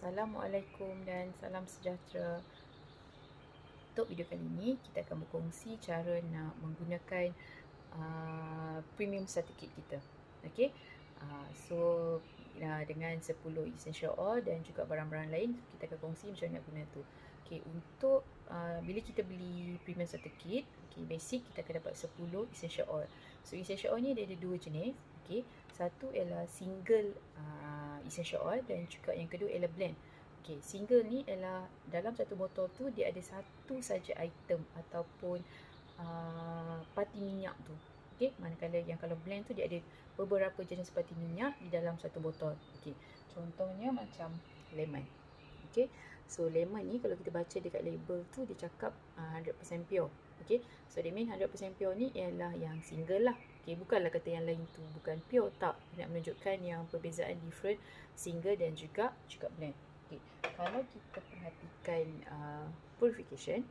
Assalamualaikum dan salam sejahtera. Untuk video kali ini, kita akan berkongsi cara nak menggunakan premium starter kit kita. Okay, dengan 10 essential oil dan juga barang-barang lain, kita akan kongsi macam mana nak guna tu. Okay, untuk bila kita beli premium starter kit, okay, basic kita akan dapat 10 essential oil. So essential oil ni dia ada dua jenis. Okay, satu ialah single essential oil dan juga yang kedua ialah blend. Okay, single ni ialah dalam satu botol tu dia ada satu saja item ataupun parti minyak tu. Okay, manakala yang kalau blend tu dia ada beberapa jenis parti minyak di dalam satu botol. Okay, contohnya macam lemon. Okay, so lemon ni kalau kita baca dekat label tu dia cakap 100% pure. Okay, so that mean 100% pure ni ialah yang single lah. Okay, bukanlah kata yang lain tu bukan pure, tak. Nak menunjukkan yang perbezaan different single dan juga blend. Okay, kalau kita perhatikan purification,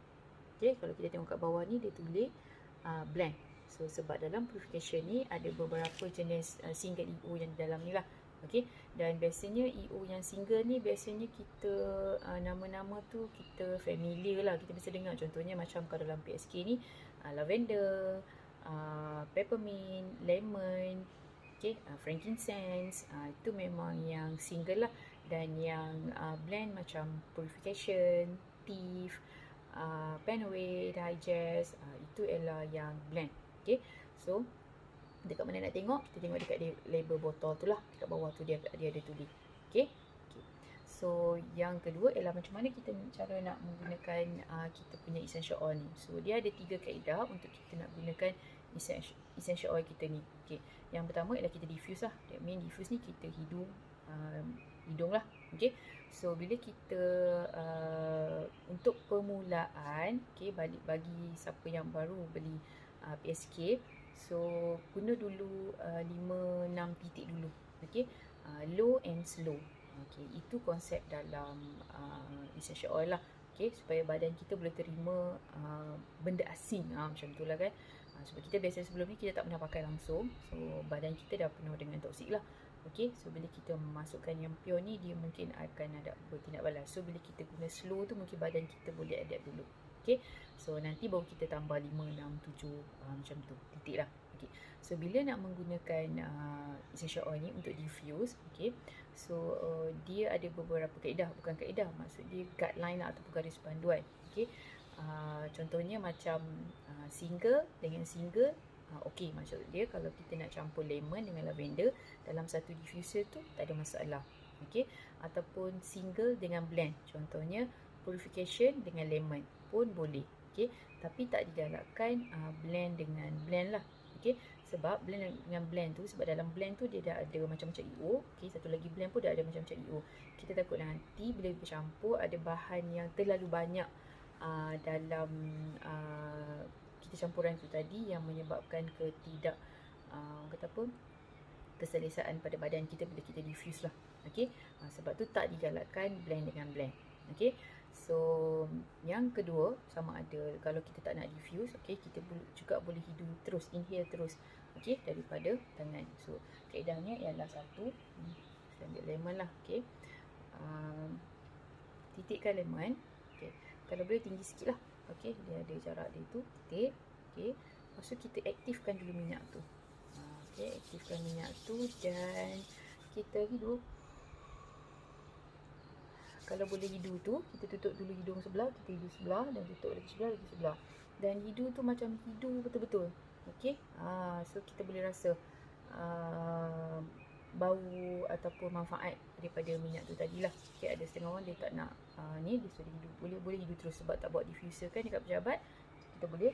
okay, kalau kita tengok kat bawah ni dia tulis blend. So sebab dalam purification ni ada beberapa jenis single EO yang di dalam ni lah. Okay, dan biasanya EO yang single ni biasanya kita nama-nama tu kita familiar lah, kita biasa dengar. Contohnya macam kalau dalam PSK ni lavender, peppermint, lemon, okay, frankincense, itu memang yang single lah. Dan yang blend macam purification, thief, Panaway, digest, itu ialah yang blend. Okay, so dekat mana nak tengok? Kita tengok dekat label botol tu lah, dekat bawah tu dia ada tulis. Okay, so yang kedua ialah macam mana kita cara nak menggunakan kita punya essential oil ni. So dia ada 3 kaedah untuk kita nak gunakan essential oil kita ni. Okay, yang pertama ialah kita diffuse lah. That mean diffuse ni kita hidung lah. Okay, so bila kita untuk permulaan, okay, bagi siapa yang baru beli PSK, so guna dulu 5-6 titik dulu. Okay, low and slow. Okay, itu konsep dalam essential oil lah. Okay, supaya badan kita boleh terima benda asing, macam tu lah kan. Sebab kita biasa sebelum ni kita tak pernah pakai langsung, so badan kita dah penuh dengan toksik lah. Okay, so bila kita masukkan yang pure ni, dia mungkin akan ada bertindak balas. So bila kita guna slow tu, mungkin badan kita boleh adapt dulu. Okay, so nanti baru kita tambah 5, 6, 7 macam tu titik lah. Okay, so bila nak menggunakan essential oil ni untuk diffuse, okay, so dia ada beberapa kaedah, bukan kaedah, maksud dia guideline lah ataupun garis panduan. Okay, contohnya macam single dengan single, okey, maksud dia kalau kita nak campur lemon dengan lavender dalam satu diffuser tu tak ada masalah. Okey, ataupun single dengan blend, contohnya purification dengan lemon pun boleh. Okey, tapi tak digalakkan blend dengan blend lah. Okey, sebab blend dengan blend tu, sebab dalam blend tu dia dah ada macam-macam EO. Okey, satu lagi blend pun dah ada macam-macam EO. Kita takut nanti bila bercampur ada bahan yang terlalu banyak dalam kita campuran tu tadi yang menyebabkan ketidak kata apa, keselesaan pada badan kita bila kita diffuse lah. Okey, sebab tu tak digalakkan blend dengan blend. Okey, so yang kedua sama ada kalau kita tak nak diffuse, okey, kita juga boleh hidung terus, inhale terus, okey, daripada tangan. So kaedahnya ialah satu, saya ambil lemon lah. Okey, titikkan lemon. Okey, kalau boleh tinggi sikit lah. Okey, dia ada jarak dia tu, titik. Okey, lepas tu kita aktifkan dulu minyak tu. Okey, aktifkan minyak tu dan kita hidup. Kalau boleh hidung tu, kita tutup dulu hidung sebelah, kita hidung sebelah dan tutup lagi sebelah, lagi sebelah. Dan hidung tu macam hidung betul-betul. Okey, so kita boleh rasa bau ataupun manfaat daripada minyak tu tadilah. Okay, ada setengah orang dia tak nak ni, dia suruh hidup. Boleh hidup terus sebab tak bawa diffuser kan dekat pejabat. Kita boleh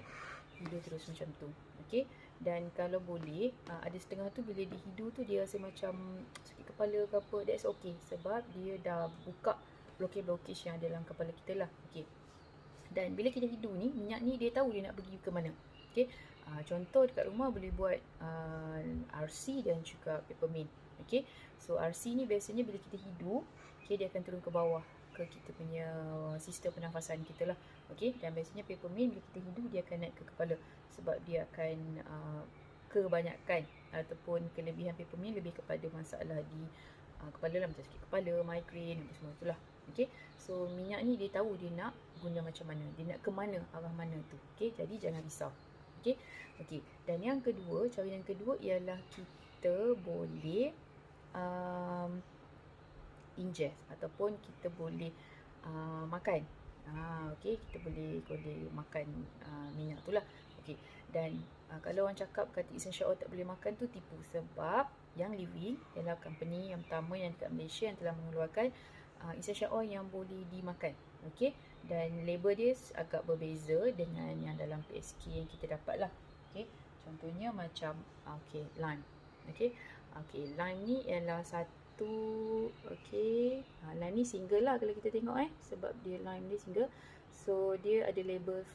hidup terus macam tu. Okay, dan kalau boleh ada setengah tu bila dia hidup tu dia rasa macam sakit kepala ke apa, that's okay, sebab dia dah buka blockage yang ada dalam kepala kita lah. Okay, dan bila kita hidup ni, minyak ni dia tahu dia nak pergi ke mana. Okay, contoh dekat rumah boleh buat RC dan juga peppermint. Okay, so RC ni biasanya bila kita hidup, okay, dia akan turun ke bawah ke kita punya sistem pernafasan kita lah. Okay, dan biasanya peppermint bila kita hidup dia akan naik ke kepala, sebab dia akan kebanyakan ataupun kelebihan peppermint lebih kepada masalah di kepala lah, macam sakit kepala, migraine, apa semua itulah. Okey. So minyak ni dia tahu dia nak guna macam mana, dia nak ke mana, arah mana tu. Okey, jadi jangan risau. Okey. Okey. Dan yang kedua, cara yang kedua ialah kita boleh ingest ataupun kita boleh makan. Okey, kita boleh makan minyak tu lah. Okey. Dan kalau orang cakap kata essential oil tak boleh makan tu tipu, sebab yang Living ialah company yang pertama yang dekat Malaysia yang telah mengeluarkan essential oil yang boleh dimakan. Okey, dan label dia agak berbeza dengan yang dalam PSK yang kita dapat lah. Okey, contohnya macam lime. Okey, lime ni ialah satu, lime ni single lah kalau kita tengok sebab dia lime dia single. So dia ada label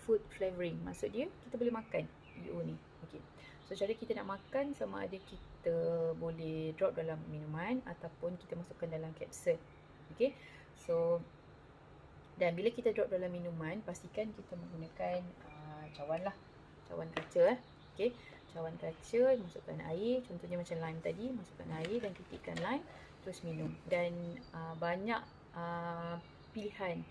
food flavoring, maksud dia kita boleh makan EO ni. Okey, so cara kita nak makan sama ada kita boleh drop dalam minuman ataupun kita masukkan dalam kapsul. Okey, so dan bila kita drop dalam minuman, pastikan kita menggunakan cawan lah, cawan kaca. Okey, cawan kaca, masukkan air, contohnya macam lime tadi, masukkan air dan titikkan lime, terus minum. Dan banyak pilihan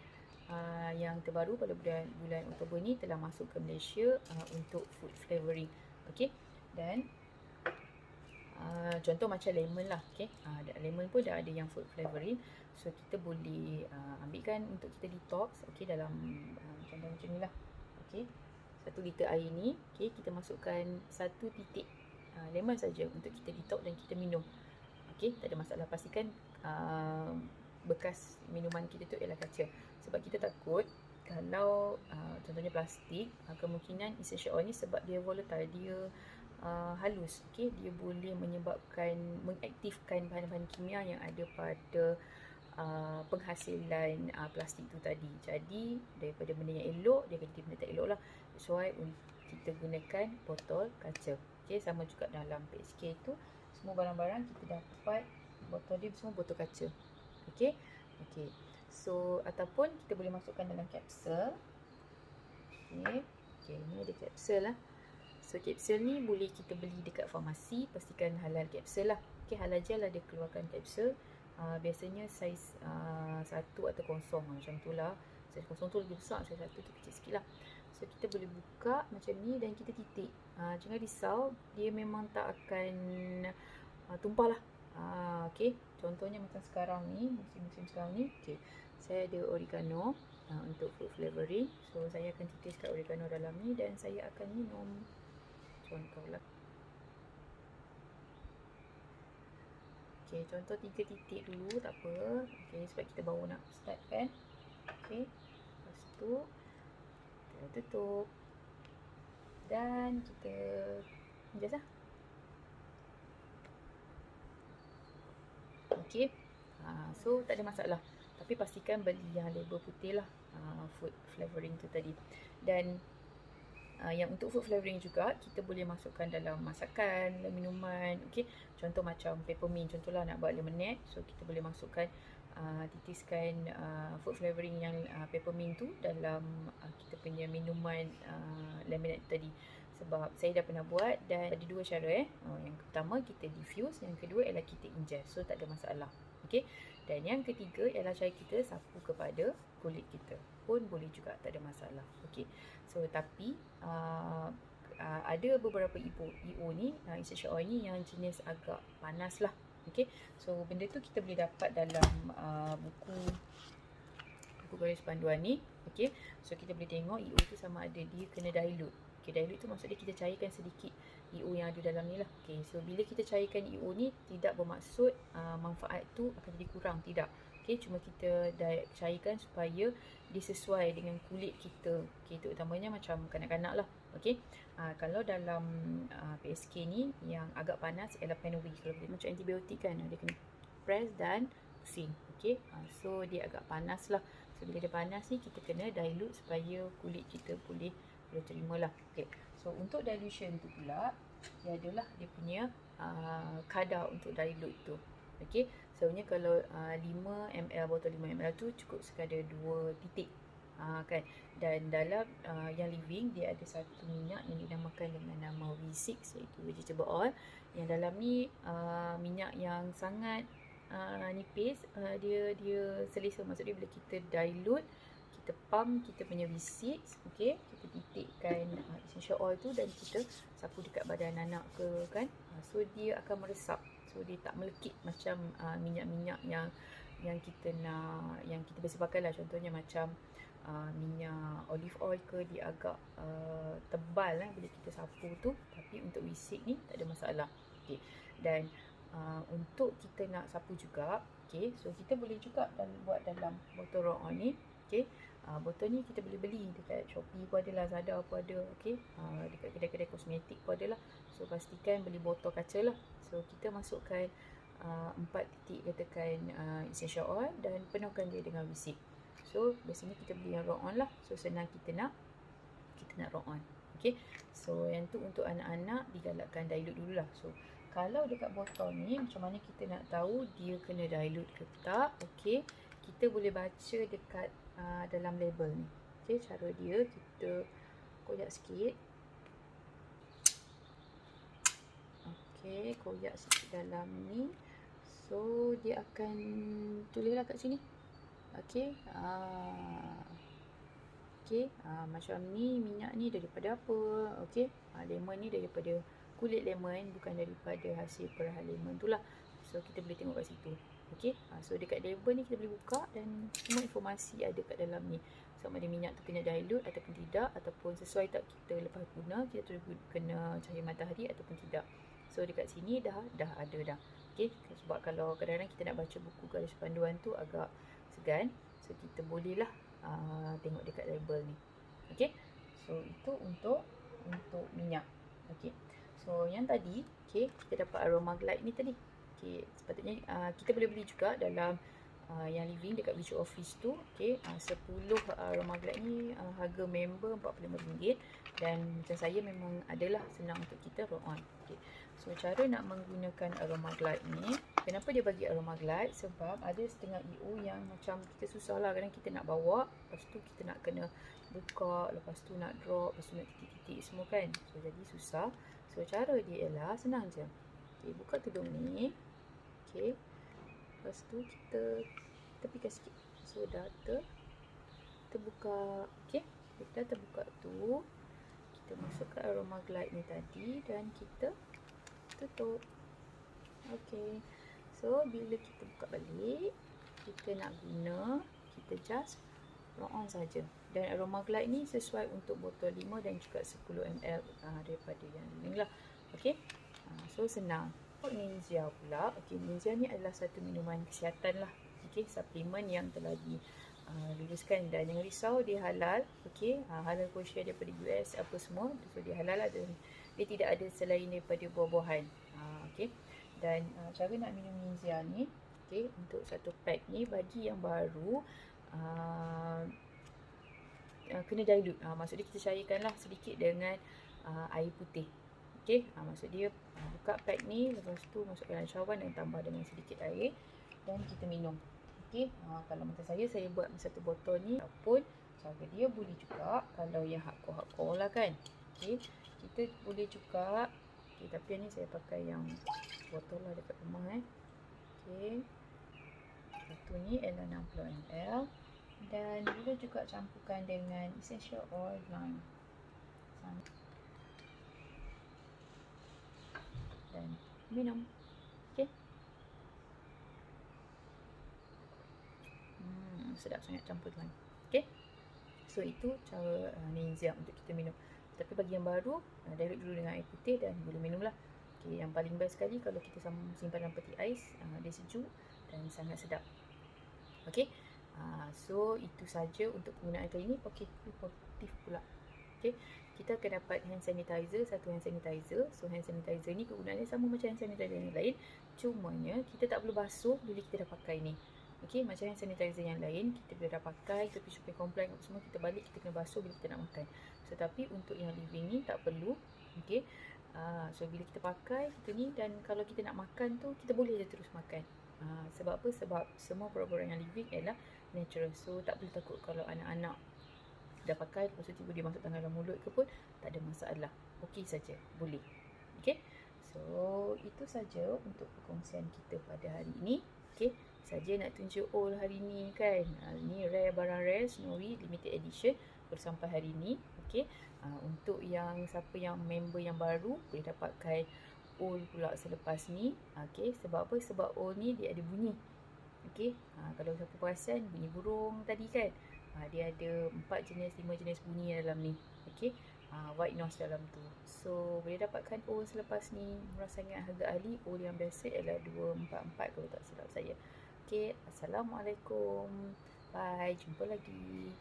yang terbaru pada bulan Oktober ni telah masuk ke Malaysia untuk food flavoring. Okey, dan contoh macam lemon lah. Okey, lemon pun dah ada yang food flavoring. So kita boleh ambilkan untuk kita detox. Okey, dalam contoh macam ni lah. Okey, 1 liter air ni, okey, kita masukkan 1 titik lemon saja untuk kita detox dan kita minum. Okey, tak ada masalah. Pastikan bekas minuman kita tu ialah kaca, sebab kita takut kalau contohnya plastik, kemungkinan essential oil ni sebab dia volatile, dia halus, okey, dia boleh mengaktifkan bahan-bahan kimia yang ada pada penghasilan plastik tu tadi. Jadi daripada benda yang elok dia jadi benda tak elok lah. That's why kita gunakan botol kaca. Okey, sama juga dalam PSK tu, semua barang-barang kita dapat botol dia semua botol kaca. Okey. Okey, so ataupun kita boleh masukkan dalam kapsul. Okey, ni ada kapsul lah. So kapsul ni boleh kita beli dekat farmasi, pastikan halal kapsul lah. Okey, halal je lah dia keluarkan kapsul. Biasanya saiz 1 atau kosong macam tu lah. Saiz kosong tu lebih besar, saiz 1 tu kecil sikit lah. So kita boleh buka macam ni dan kita titik. Jangan risau, dia memang tak akan tumpah lah. Okey, contohnya macam sekarang ni, musim-musim sekarang ni. Okey, saya ada oregano untuk food flavoring. So saya akan titiskan oregano dalam ni dan saya akan minum. Contohlah. Okey, contoh 3 titik dulu, tak apa. Okey, sebab kita baru nak start kan. Okey, lepas tu kita tutup dan kita ingest lah. Okey, so tak ada masalah. Tapi pastikan beli yang label putih lah, food flavoring tu tadi. Dan yang untuk food flavoring juga kita boleh masukkan dalam masakan, dalam minuman. Okey, contoh macam peppermint, contohlah nak buat lemonade, so kita boleh masukkan titiskan food flavoring yang peppermint tu dalam kita punya minuman lemonade tadi. Sebab saya dah pernah buat dan ada 2 cara. Yang pertama kita diffuse, yang kedua ialah kita ingest. So tak ada masalah. Okey. Dan yang ketiga ialah cara kita sapu kepada kulit kita, pun boleh juga, tak ada masalah. Okey. So tapi ada beberapa EO ni, essential oil ni yang jenis agak panas lah. Okey. So benda tu kita boleh dapat dalam buku garis panduan ni. Okey. So kita boleh tengok EO tu sama ada dia kena dilute. Okey, dilute tu maksudnya kita cairkan sedikit EO yang ada dalam ni lah. Okey, so bila kita cairkan EO ni tidak bermaksud manfaat tu akan jadi kurang, tidak. Okey, cuma kita cairkan supaya dia sesuai dengan kulit kita. Okey, terutamanya macam kanak-kanak lah. Okey, kalau dalam PSK ni yang agak panas ialah Panori. Kalau kita macam antibiotik kan, dia kena press dan pusing. Okey, so dia agak panas lah. So bila dia panas ni kita kena dilute supaya kulit kita boleh terima lah. Okay. So untuk dilution tu pula, dia adalah dia punya kadar untuk dilute tu. Okay. Sebenarnya kalau 5 ml, botol 5 ml tu cukup sekadar 2 titik. Kan. Dan dalam yang Living dia ada satu minyak yang dinamakan dengan nama V6, iaitu vegetable oil. Yang dalam ni minyak yang sangat nipis, dia selesa. Maksudnya bila kita dilute, kita pump kita punya V6, okey, kita titikkan essential oil tu dan kita sapu dekat badan anak ke kan. So dia akan meresap. So dia tak melekit macam minyak-minyak yang kita nak, yang kita biasa pakai lah. Contohnya macam minyak olive oil ke, dia agak tebal bila kita sapu tu. Tapi untuk V6 ni tak ada masalah. Okey. Dan untuk kita nak sapu juga, okey, so kita boleh juga buat dalam botol roll-on ni. Okey, botol ni kita boleh beli dekat Shopee pun ada, Lazada pun ada, okey, dekat kedai-kedai kosmetik pun ada lah. So pastikan beli botol kaca lah. So kita masukkan 4 titik katakan essential oil dan penuhkan dia dengan V6. So biasanya kita beli yang roll-on lah. So senang kita nak roll on. Okey. So yang tu untuk anak-anak digalakkan dilute dululah. So kalau dekat botol ni macam mana kita nak tahu dia kena dilute ke tak? Okey. Kita boleh baca dekat dalam label ni. Okey, cara dia kita koyak sikit. Okey, koyak sikit dalam ni. So dia akan tulislah kat sini. Okey. Okey, macam ni minyak ni daripada apa? Okey, lemon ni daripada kulit lemon, bukan daripada hasil perahan lemon tu lah. So kita boleh tengok kat situ. Okey, so dekat label ni kita boleh buka dan semua informasi ada kat dalam ni. Sama ada minyak tu kena dilute ataupun tidak, ataupun sesuai tak kita lepas guna, kita tu kena cahaya matahari ataupun tidak. So dekat sini dah ada dah. Okey, sebab kalau kadang-kadang kita nak baca buku garis panduan tu agak segan, so kita bolehlah tengok dekat label ni. Okey. So itu untuk minyak. Okey. So yang tadi, okey, kita dapat aroma glide ni tadi. Okey, sepatutnya kita boleh beli juga dalam yang living dekat Visual Office tu. Okey, 10 aroma glide ni harga member RM45 dan macam saya memang adalah senang untuk kita roll on. Okey. So cara nak menggunakan aroma glide ni, kenapa dia bagi aroma glide? Sebab ada setengah EO yang macam kita susah lah, kadang kita nak bawa, lepas tu kita nak kena buka, lepas tu nak drop, lepas tu nak titik-titik semua kan. So jadi susah. So cara dia ialah senang je. Okay, buka tudung ni. Okay, lepas tu kita tepikan sikit. So dah terbuka. Okay, kita terbuka tu, kita masukkan aroma glide ni tadi dan kita tutup. Okay, so bila kita buka balik, kita nak guna, kita just roll on saja. Dan aroma glide ni sesuai untuk botol 5 dan juga 10 ml daripada yang ini lah. Okay, so senang. Ninja pula. Okay, Ninja ni adalah satu minuman kesihatan lah. Okay, suplemen yang telah diluluskan dan jangan risau, dia halal. Okay, halal kosher daripada US apa semua. So dia halal lah dan dia tidak ada selain daripada buah-buahan. Okay, dan cara nak minum Ninja ni, okay, untuk satu pack ni bagi yang baru kena dilute. Maksud dia kita cairkanlah sedikit dengan air putih. Okay, maksud dia buka pack ni, lepas tu masukkan dalam cawan dan tambah dengan sedikit air dan kita minum. Okay, kalau macam saya buat satu botol ni ataupun cara dia boleh juga kalau yang hardcore lah kan. Okay, kita boleh juga. Okay, tapi ni saya pakai yang botol lah dekat rumah Okay, satu ni ialah 60 ml dan boleh juga campurkan dengan essential oil lime dan minum. Okay, sedap sangat campur lime. Okay, so itu cara Ninja untuk kita minum. Tapi bagi yang baru, dilute dulu dengan air putih dan boleh minum lah. Okay, yang paling best sekali kalau kita simpan dalam peti ais, dia sejuk dan sangat sedap. Okay, so itu saja untuk penggunaan kali ini. Okay, positif pula. Okay, kita akan dapat hand sanitizer, satu hand sanitizer. So hand sanitizer ni kegunaannya sama macam hand sanitizer yang lain, cumanya kita tak perlu basuh bila kita dah pakai ni. Okay, macam hand sanitizer yang lain, kita bila dah pakai, kita pergi shopping komplek semua, kita balik, kita kena basuh bila kita nak makan. So tapi untuk yang living ni tak perlu. Okay, so bila kita pakai kita ni, dan kalau kita nak makan tu, kita boleh je terus makan. Sebab apa? Sebab semua produk-produk yang living ialah natural. So tak perlu takut kalau anak-anak dah pakai, lepas tu tiba dia masuk tangan dalam mulut ke pun, tak ada masalah. Okey saja, boleh. Okey, so itu saja untuk perkongsian kita pada hari ini. Okey, saja nak tunjuk all hari ni kan. Ni rare, barang rare Snowy limited edition baru sampai hari ni. Okey, untuk yang siapa yang member yang baru boleh dapatkan all pula selepas ni. Okey, sebab apa? Sebab all ni dia ada bunyi. Okey, kalau siapa perasan bunyi burung tadi kan, dia ada 4 jenis 5 jenis bunyi dalam ni. Okey, white noise dalam tu. So boleh dapatkan all selepas ni. Murah sangat harga ahli. All yang biasa adalah 244 kalau tak silap saya. Okey, assalamualaikum. Bye, jumpa lagi.